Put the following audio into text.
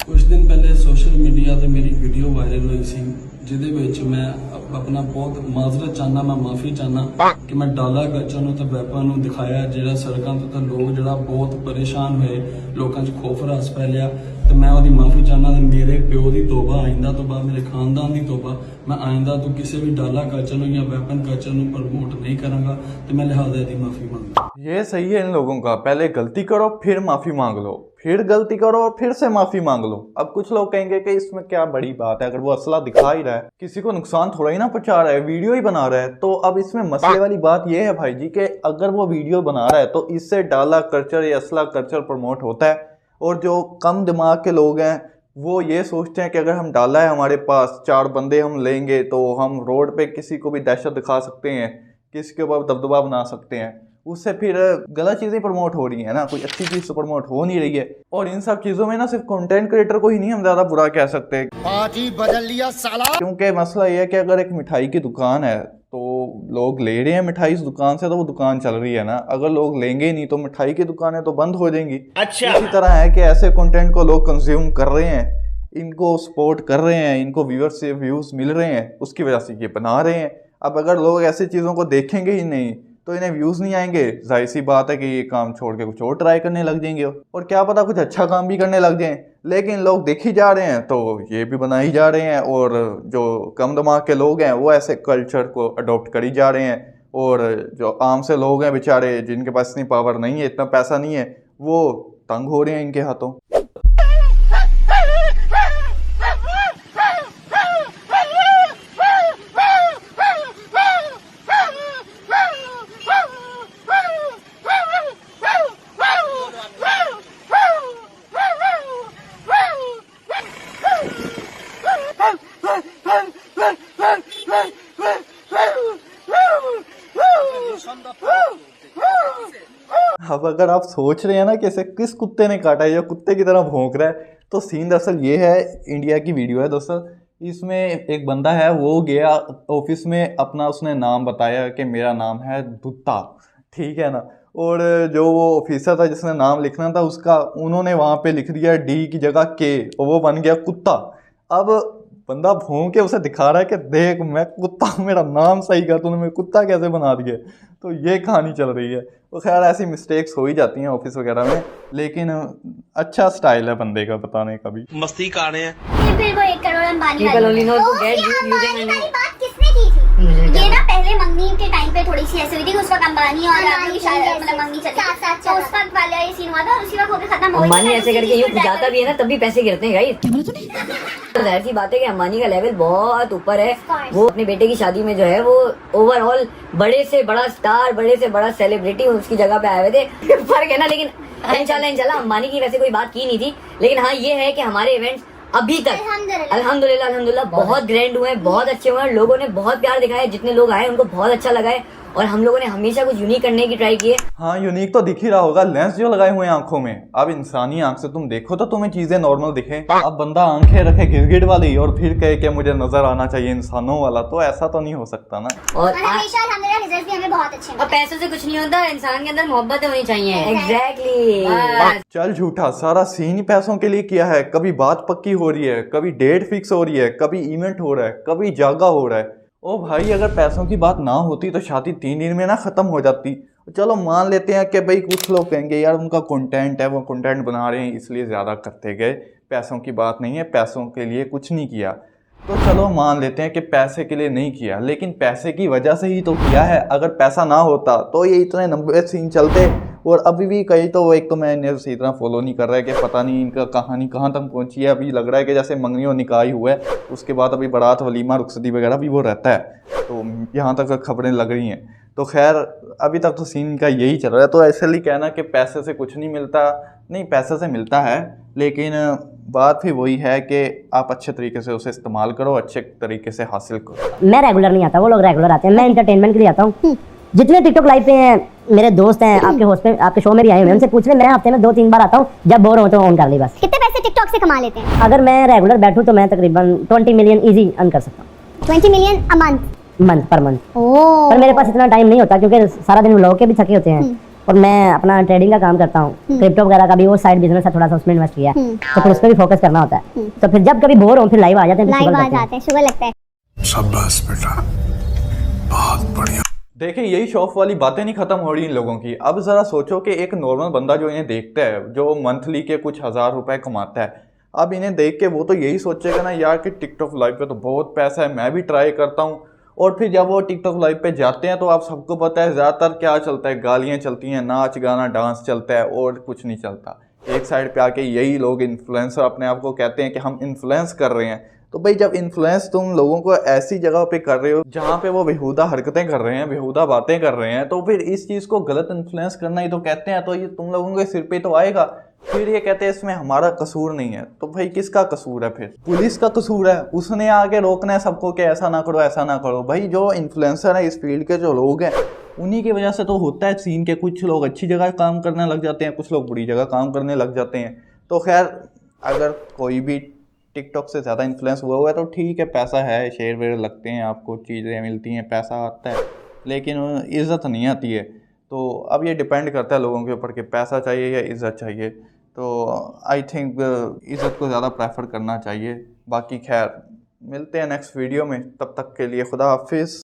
कुछ दिन पहले सोशल मीडिया ਤੇ ਮੇਰੀ ਵੀਡੀਓ ਵਾਇਰਲ ਹੋਈ ਸੀ ਜਿਹਦੇ ਵਿੱਚ ਮੈਂ ਆਪਣਾ ਬਹੁਤ ਮਾਜ਼ਰਤ ਚਾਹਨਾ ਮੈਂ ਮਾਫੀ ਚਾਹਨਾ ਕਿ ਮੈਂ ਡਾਲਾ ਕਲਚਰ ਨੂੰ ਤੇ ਵੈਪਨ ਨੂੰ ਦਿਖਾਇਆ ਜਿਹੜਾ ਸੜਕਾਂ ਤੇ ਤਾਂ ਲੋਕ ਜਿਹੜਾ ਬਹੁਤ ਪਰੇਸ਼ਾਨ ਹੋਏ ਲੋਕਾਂ 'ਚ ਖੌਫ ਰਾਸ ਫੈਲਿਆ ਤੇ ਮੈਂ ਉਹਦੀ ਮਾਫੀ ਚਾਹਨਾ ਤੇ ਮੇਰੇ ਪਿਓ ਦੀ ਤੋਬਾ ਆਇੰਦਾ ਤੋਂ ਬਾਅਦ ਮੇਰੇ ਖਾਨਦਾਨ ਦੀ ਤੋਬਾ मैं आइंदा तो किसी भी डाला कल्चर या वेपन कल्चर प्रमोट नहीं करूंगा तो मैं लिहाजा दी माफी मांगता। ये सही है इन लोगों का, पहले गलती करो फिर माफी मांग लो, फिर गलती करो और फिर से माफी मांग लो। अब कुछ लोग कहेंगे कि इसमें क्या बड़ी बात है, अगर वो असला दिखा ही रहा है, किसी को नुकसान थोड़ा ही ना पहुंचा रहा है, वीडियो ही बना रहा है, तो अब इसमें मसले वाली बात ये है भाई जी कि अगर वो वीडियो बना रहा है तो इससे डाला कल्चर या असला कल्चर प्रमोट होता है। और जो कम दिमाग के लोग हैं वो ये सोचते हैं कि अगर हम डाला है हमारे पास, 4 बंदे हम लेंगे तो हम रोड पे किसी को भी दहशत दिखा सकते हैं, किसी के ऊपर दबदबा बना सकते हैं, उससे फिर गलत चीज़ें प्रमोट हो रही हैं ना, कोई अच्छी चीज़ तो प्रमोट हो नहीं रही है। और इन सब चीज़ों में ना सिर्फ कंटेंट क्रिएटर को ही नहीं हम ज़्यादा बुरा कह सकते, पार्टी बदल लिया साला। क्योंकि मसला ये है कि अगर एक मिठाई की दुकान है तो लोग ले रहे हैं मिठाई इस दुकान से तो वो दुकान चल रही है ना, अगर लोग लेंगे ही नहीं तो मिठाई की दुकानें तो बंद हो जाएंगी। अच्छा, इसी तरह है कि ऐसे कंटेंट को लोग कंज्यूम कर रहे हैं, इनको सपोर्ट कर रहे हैं, इनको व्यूअर्स से व्यूज़ मिल रहे हैं, उसकी वजह से ये बना रहे हैं। अब अगर लोग ऐसी चीज़ों को देखेंगे ही नहीं तो इन्हें व्यूज़ नहीं आएंगे, जाहिर सी बात है कि ये काम छोड़ के कुछ और ट्राई करने लग जाएंगे और क्या पता कुछ अच्छा काम भी करने लग जाएं। लेकिन लोग देख ही जा रहे हैं तो ये भी बना ही जा रहे हैं और जो कम दिमाग के लोग हैं वो ऐसे कल्चर को अडॉप्ट कर ही जा रहे हैं। और जो आम से लोग हैं बेचारे जिनके पास इतनी पावर नहीं है, इतना पैसा नहीं है, वो तंग हो रहे हैं इनके हाथों। अब अगर आप सोच रहे हैं ना कि इसे किस कुत्ते ने काटा है या कुत्ते की तरह भौंक रहा है, तो सीन दरअसल ये है, इंडिया की वीडियो है दोस्तों। इसमें एक बंदा है वो गया ऑफिस में, अपना उसने नाम बताया कि मेरा नाम है दुत्ता, ठीक है ना, और जो वो ऑफिसर था जिसने नाम लिखना था उसका, उन्होंने वहाँ पे लिख दिया डी की जगह के और वो बन गया कुत्ता। अब बंदा भौंक के उसे दिखा रहा है कि देख मैं कुत्ता, मेरा नाम सही कर, तूने मैं कुत्ता कैसे बना दिया। तो ये कहानी चल रही है। तो खैर ऐसी मिस्टेक्स हो ही जाती हैं ऑफिस वगैरह में, लेकिन अच्छा स्टाइल है बंदे का बताने का भी। मस्ती कर रहे हैं। फिर वो 1 करोड़ अंबानी वाली बात किसने की थी? ये ना पहले मंगनी के टाइम पे थोड़ी सी ऐसी हुई थी, उस वक्त अंबानी और मतलब मंगनी चली तो उस वक्त वाला ये सीन हुआ था और उसी वक्त होकर खत्म हो गया। अंबानी ऐसे करके यूं जाता भी है ना तब भी पैसे गिरते हैं गाइस। तो जाहिर सी बात है कि अंबानी का लेवल बहुत ऊपर है। वो अपने बेटे की शादी में जो है वो ओवरऑल बड़े से बड़ा स्टार, बड़े से बड़ा सेलिब्रिटी उसकी जगह पे आए हुए थे। फर्क है ना, लेकिन इंशाल्लाह अंबानी की वैसे कोई बात की नहीं थी, लेकिन हाँ ये है कि हमारे इवेंट्स अभी तक अल्हम्दुलिल्लाह बहुत ग्रैंड हुए हैं, बहुत अच्छे हुए हैं, लोगों ने बहुत प्यार दिखाया, जितने लोग आए उनको बहुत अच्छा लगा है और हम लोगों ने हमेशा कुछ यूनिक करने की ट्राई की है। हाँ यूनिक तो दिख ही रहा होगा, लेंस जो लगाए हुए हैं आंखों में, अब इंसानी आंख से तुम देखो तो तुम्हें चीजें नॉर्मल दिखें, अब बंदा आंखें रखे गिरगिट वाली और फिर कहे कि मुझे नजर आना चाहिए इंसानों वाला, तो ऐसा तो नहीं हो सकता ना। और हमेशा रिजल्ट भी हमें बहुत अच्छे, और पैसों से कुछ नहीं होता, इंसान के अंदर मोहब्बत होनी चाहिए। एग्जैक्टली। चल झूठा, सारा सीन ही पैसों के लिए किया है। कभी बात पक्की हो रही है, कभी डेट फिक्स हो रही है, कभी इवेंट हो रहा है, कभी जागा हो रहा है। ओ भाई अगर पैसों की बात ना होती तो शादी 3 दिन में ना ख़त्म हो जाती। चलो मान लेते हैं कि भाई कुछ लोग कहेंगे यार उनका कंटेंट है, वो कंटेंट बना रहे हैं इसलिए ज़्यादा करते गए, पैसों की बात नहीं है, पैसों के लिए कुछ नहीं किया, तो चलो मान लेते हैं कि पैसे के लिए नहीं किया, लेकिन पैसे की वजह से ही तो किया है। अगर पैसा ना होता तो ये इतने लंबे सीन चलते। और अभी भी कई तो एक तो मैं इन्हें सही तरह फॉलो नहीं कर रहा है कि पता नहीं इनका कहानी कहाँ तक पहुँची है। अभी लग रहा है कि जैसे मंगनी और निकाह ही हुआ है, उसके बाद अभी बारात वलीमा रुखसती वगैरह भी वो रहता है, तो यहाँ तक खबरें लग रही हैं। तो खैर अभी तक तो सीन का यही चल रहा है। तो ऐसे ही कहना कि पैसे से कुछ नहीं मिलता, नहीं पैसे से मिलता है, लेकिन बात भी वही है कि आप अच्छे तरीके से उसे इस्तेमाल करो, अच्छे तरीके से हासिल करो। मैं रेगुलर नहीं आता, वो लोग रेगुलर आते हैं, मैं एंटरटेनमेंट के लिए आता हूँ। जितने टिकटॉक लाइव पे हैं मेरे दोस्त हैं, आपके होस्ट पे आपके शो में भी आए हुए हैं, उनसे पूछ ले, मैं हफ्ते में 2-3 बार आता हूँ, जब बोर हो तो ऑन कर ली बस। कितने पैसे टिकटॉक से कमा लेते हैं? अगर मैं रेगुलर बैठूँ तो मैं तकरीबन 20 मिलियन इजी अर्न कर सकता हूँ। 20 मिलियन अ मंथ? मंथ पर मंथ। ओह, पर मेरे पास इतना टाइम नहीं होता क्योंकि सारा दिन व्लॉग के भी थके होते हैं, और मैं अपना ट्रेडिंग का काम करता हूँ, क्रिप्टो वगैरह का भी वो साइड बिजनेस है, थोड़ा सा उसमें इन्वेस्ट किया है, तो फिर उस पर भी फोकस करना होता है। तो फिर जब कभी बोर हो फिर लाइव आ जाते हैं, लाइव आ जाते हैं, शुगर लगता है। शाबाश बेटा, बहुत बढ़िया। देखिए यही शौक वाली बातें नहीं खत्म हो रही इन लोगों की। अब जरा सोचो कि एक नॉर्मल बंदा जो इन्हें देखता है, जो मंथली के कुछ 1000 रुपए कमाता है, अब इन्हें देख के वो तो यही सोचेगा ना यार कि टिकटॉक लाइव पे तो बहुत पैसा है, मैं भी ट्राई करता हूँ। और फिर जब वो टिकटॉक लाइव पे जाते हैं तो आप सबको पता है ज़्यादातर क्या चलता है, गालियाँ चलती हैं, नाच गाना डांस चलता है और कुछ नहीं चलता। एक साइड पे आके यही लोग इन्फ्लुएंसर अपने आप को कहते हैं कि हम इन्फ्लुएंस कर रहे हैं। तो भाई जब इन्फ्लुएंस तुम लोगों को ऐसी जगह पे कर रहे हो जहाँ पे वो बेहुदा हरकतें कर रहे हैं, बेहुदा बातें कर रहे हैं, तो फिर इस चीज़ को गलत इन्फ्लुएंस करना ही तो कहते हैं। तो ये तुम लोगों के सिर पे तो आएगा। फिर ये कहते हैं इसमें हमारा कसूर नहीं है। तो भाई किसका कसूर है? फिर पुलिस का कसूर है, उसने आके रोकना है सबको कि ऐसा ना करो, ऐसा ना करो। भाई जो इन्फ्लुएंसर है इस फील्ड के जो लोग हैं उन्हीं की वजह से तो होता है सीन के। कुछ लोग अच्छी जगह काम करने लग जाते हैं, कुछ लोग बुरी जगह काम करने लग जाते हैं। तो खैर अगर कोई भी टिकटॉक से ज़्यादा इन्फ्लुएंस हुआ है तो ठीक है, पैसा है, शेयर वेयर लगते हैं, आपको चीज़ें मिलती हैं, पैसा आता है, लेकिन इज़्ज़त नहीं आती है। तो अब ये डिपेंड करता है लोगों के ऊपर कि पैसा चाहिए या इज़्ज़त चाहिए। तो आई थिंक इज़्ज़त को ज़्यादा प्रेफर करना चाहिए। बाकी खैर मिलते हैं नेक्स्ट वीडियो में, तब तक के लिए खुदा हाफिज़।